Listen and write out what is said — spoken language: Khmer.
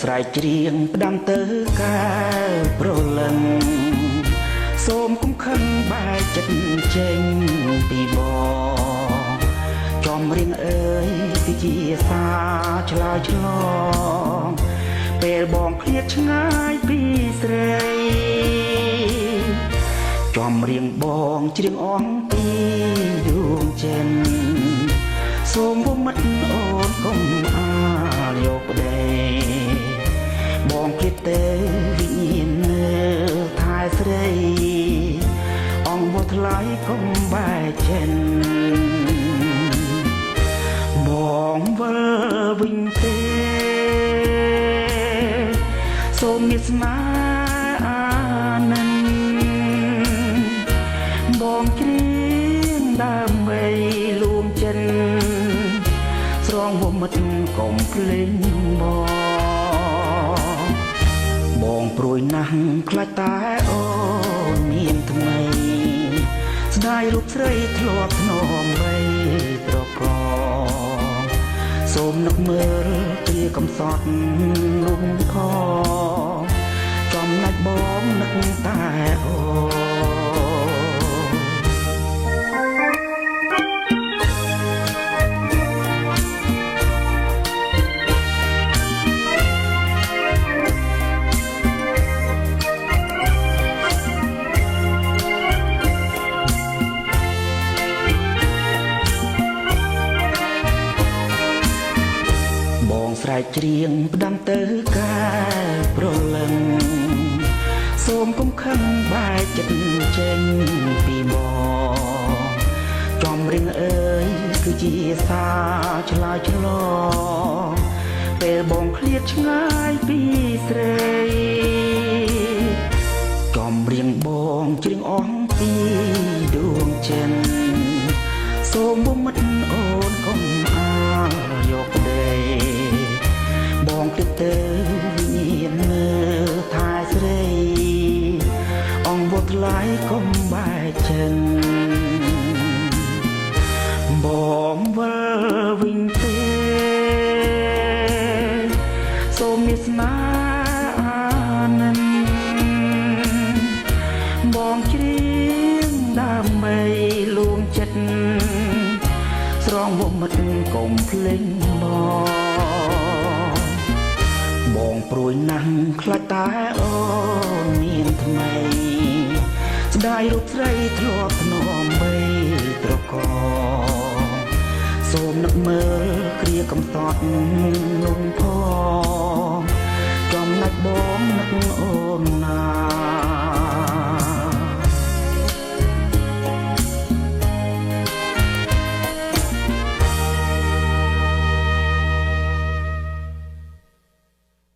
ស្រែកច្រៀងផ្ដាំទៅកែប្រលឹងសូមគុំខឹងបែកចិត្តចេញពីបងចំរៀងអើយគឺជាសាឆ្លើយឆ្លងពេលបងឃ្លាតឆ្ងាយពីស្រីចំរៀងបងច្រៀងអងពីដួងចិនសូមពុំមិត្តអូនកុំអាលយកប្តីបងគិតទៅវិញ្ញាណនៅថែស្រីអង្គបថ្លៃកុំបែកចិនបងវិលវិញទេសូមមានស្នេហ៍អាណិនបងច្រៀងដើម្បីលួងចិនស្រងវមិត្តកុំភ្លេងបងព្រួយណាស់ខ្លាចតែអូនមានថ្មីស្ដាយរូបស្រីធ្លាប់ធ្នមបីត្រកសូមនឹកមើលព្រាកំសត់លំខចំណែកបងនឹកតែអូស្រែកច្រៀងផ្ដាំទៅកែប្រលឹងសូមគុំខឹងបែកចិត្តចេញពីបងចំរៀងអើយគឺជាសាឆ្លើយឆ្លងពេលបងឃ្លាតឆ្ងាយពីស្រីចំរៀងបងច្រៀងអងពីដួងចិនសូមបុមិត្តអូនកុំអាលយកប្តីបងគិតទៅវិញ្ញាណនៅថែស្រីអង្គបថ្លៃកុំបែកចិនបងវិលវិញទេសូមមានស្នេហ៍អាណិនបងច្រៀងដើម្បីលួងចិត្តស្រងវមិត្តកុំភ្លេងបងព្រួយណាស់ខ្លាចតែអូនមានថ្មីស្ដាយរូបស្រីធ្លាប់ធ្នមបីត្រកសូមនឹកមើលគ្រាកំសត់លំផចំណែកបងនឹកអូនណា